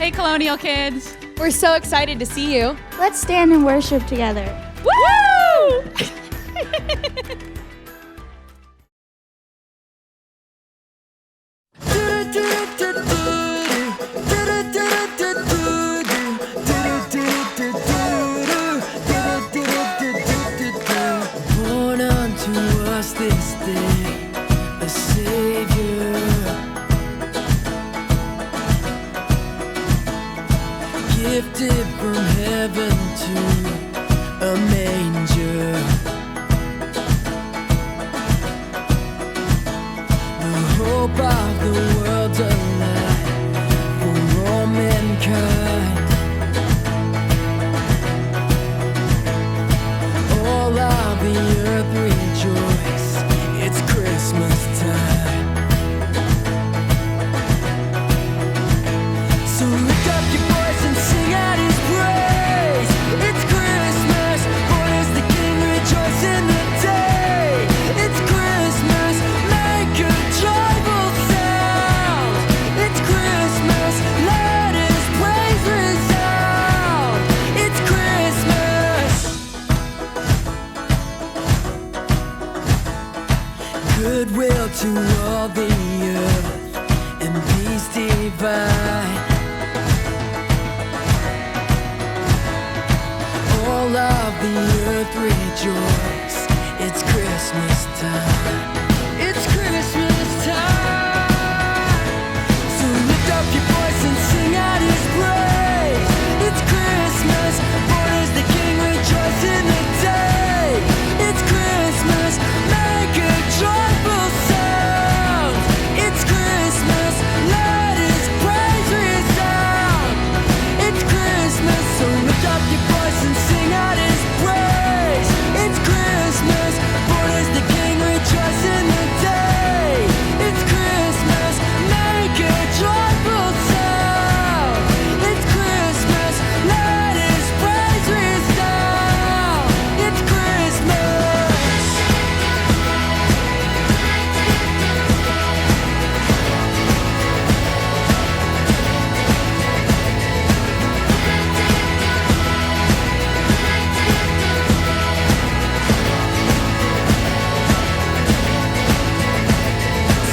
Hey, Colonial kids. We're so excited to see you. Let's stand and worship together. Woo! Born unto us this day a Savior, gifted from heaven to a manger. The hope of the world's alive for all mankind. All of the earth rejoice, it's Christmas time. So lift up your voice and sing out His praise. It's Christmas, born is the King, rejoice in the day. It's Christmas, make a joyful sound. It's Christmas, let His praise resound. It's Christmas. Goodwill to all the earth and peace divine. All of the earth rejoice, it's Christmas time. It's Christmas time. So lift up your voice and sing out His praise. It's Christmas, born is the King, rejoice in the day. It's Christmas, make a joyful sound. It's Christmas, let His praise resound. It's Christmas, so lift up your voice and sing out His praise. It's Christmas, born is the King, rejoice in the day. It's Christmas, make a joyful sound. It's Christmas, let His praise resound. It's Christmas.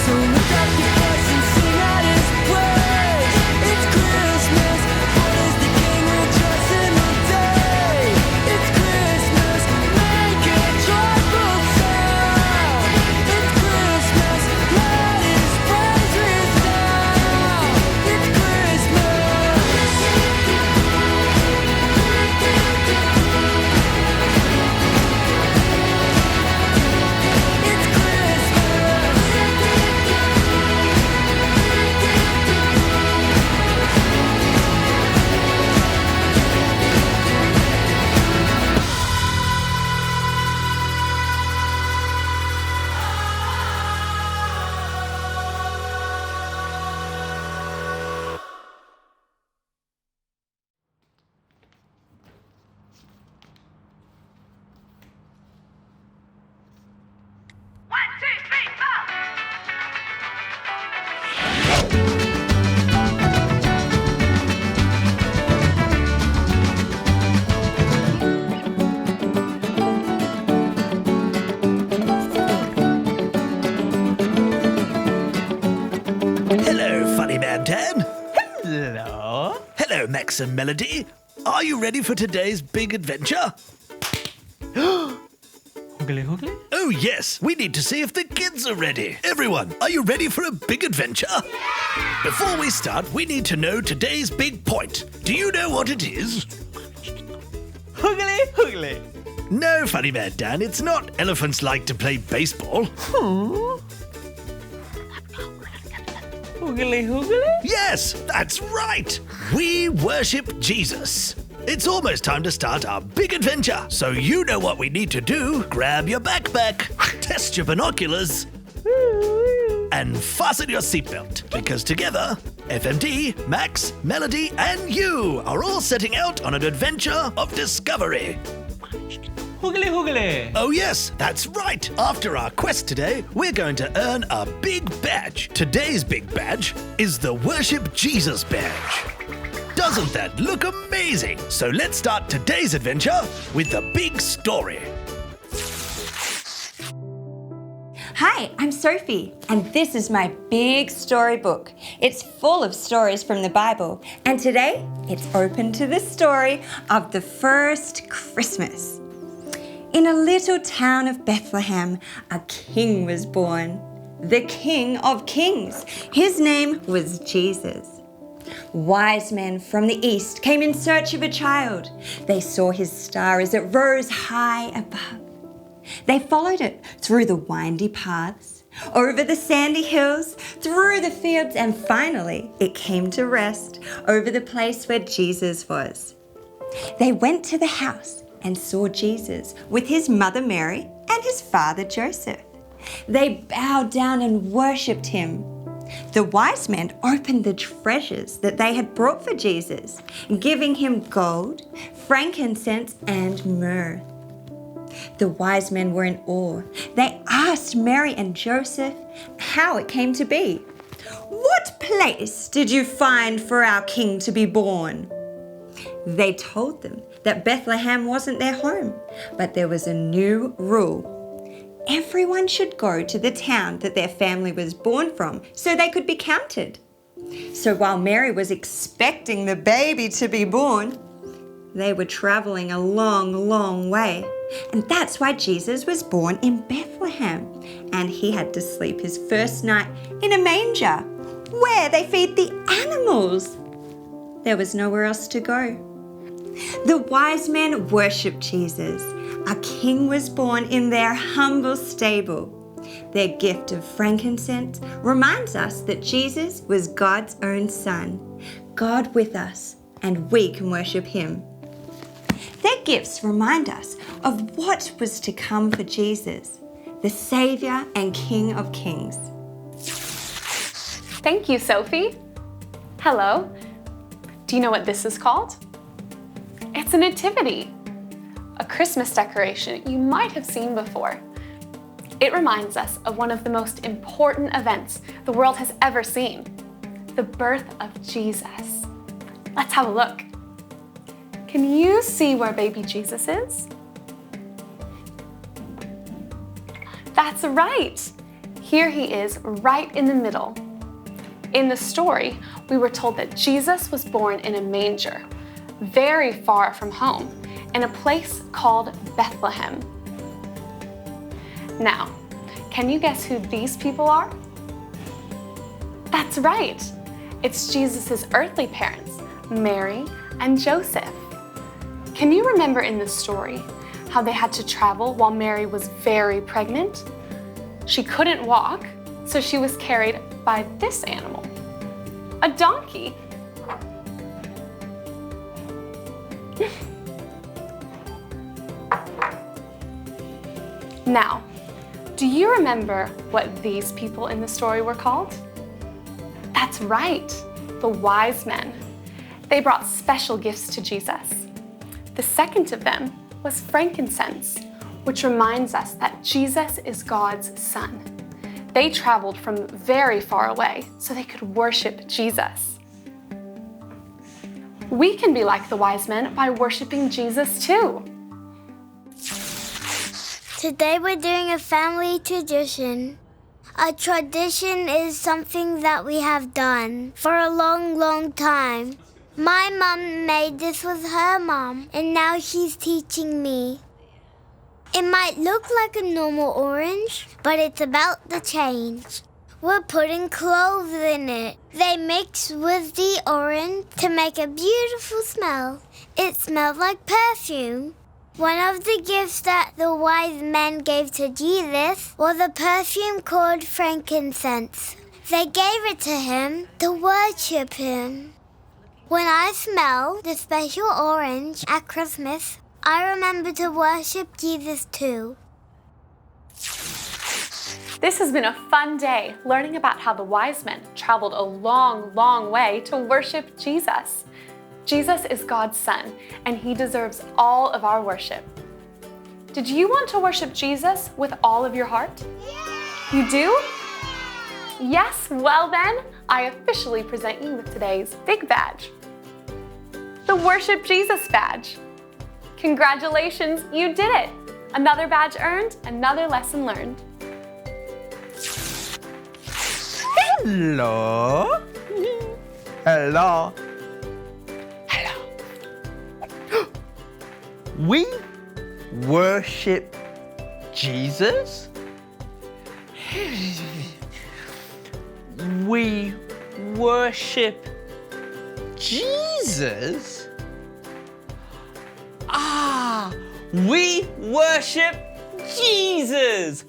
So lift up your voice and sing out His praise. It's Christmas, born is the King, rejoice in the day. It's Christmas, make a joyful sound. It's Christmas, let His praise resound. It's Christmas. It's Christmas. Hello, Funny Man Dan. Hello. Hello, Max and Melody. Are you ready for today's big adventure? Hoogly hoogly? Oh, yes. We need to see if the kids are ready. Everyone, are you ready for a big adventure? Yeah! Before we start, we need to know today's big point. Do you know what it is? Hoogly hoogly. No, Funny Man Dan, it's not elephants like to play baseball. Hoogly hoogly? Yes, that's right. We worship Jesus. It's almost time to start our big adventure. So you know what we need to do. Grab your backpack, test your binoculars, and fasten your seatbelt. Because together, FMD, Max, Melody, and you are all setting out on an adventure of discovery. Hoogly hoogly. Oh yes, that's right. After our quest today, we're going to earn a big badge. Today's big badge is the Worship Jesus badge. Doesn't that look amazing? So let's start today's adventure with the big story. Hi, I'm Sophie, and this is my big storybook. It's full of stories from the Bible, and today it's open to the story of the first Christmas. In a little town of Bethlehem, a king was born, the King of Kings. His name was Jesus. Wise men from the east came in search of a child. They saw his star as it rose high above. They followed it through the windy paths, over the sandy hills, through the fields, and finally it came to rest over the place where Jesus was. They went to the house and saw Jesus with his mother Mary and his father Joseph. They bowed down and worshipped him. The wise men opened the treasures that they had brought for Jesus, giving him gold, frankincense, and myrrh. The wise men were in awe. They asked Mary and Joseph how it came to be. "What place did you find for our king to be born?" They told them that Bethlehem wasn't their home, but there was a new rule. Everyone should go to the town that their family was born from so they could be counted. So while Mary was expecting the baby to be born, they were traveling a long, long way. And that's why Jesus was born in Bethlehem. And he had to sleep his first night in a manger, where they feed the animals. There was nowhere else to go. The wise men worshipped Jesus. A king was born in their humble stable. Their gift of frankincense reminds us that Jesus was God's own son, God with us, and we can worship him. Their gifts remind us of what was to come for Jesus, the Saviour and King of Kings. Thank you, Sophie. Hello. Do you know what this is called? It's a nativity, a Christmas decoration you might have seen before. It reminds us of one of the most important events the world has ever seen, the birth of Jesus. Let's have a look. Can you see where baby Jesus is? That's right. Here he is right in the middle. In the story, we were told that Jesus was born in a manger, very far from home, in a place called Bethlehem. Now, can you guess who these people are? That's right. It's Jesus' earthly parents, Mary and Joseph. Can you remember in the story how they had to travel while Mary was very pregnant? She couldn't walk, so she was carried by this animal, a donkey. Now, do you remember what these people in the story were called? That's right, the wise men. They brought special gifts to Jesus. The second of them was frankincense, which reminds us that Jesus is God's son. They traveled from very far away so they could worship Jesus. We can be like the wise men by worshiping Jesus too. Today we're doing a family tradition. A tradition is something that we have done for a long, long time. My mum made this with her mum, and now she's teaching me. It might look like a normal orange, but it's about to change. We're putting cloves in it. They mix with the orange to make a beautiful smell. It smells like perfume. One of the gifts that the wise men gave to Jesus was a perfume called frankincense. They gave it to him to worship him. When I smell the special orange at Christmas, I remember to worship Jesus too. This has been a fun day learning about how the wise men traveled a long, long way to worship Jesus. Jesus is God's son, and he deserves all of our worship. Did you want to worship Jesus with all of your heart? Yeah. You do? Yes, well then, I officially present you with today's big badge. the Worship Jesus badge. Congratulations, you did it! Another badge earned, another lesson learned. Hello. Hello. Hello. We worship Jesus? We worship Jesus? Ah, we worship Jesus!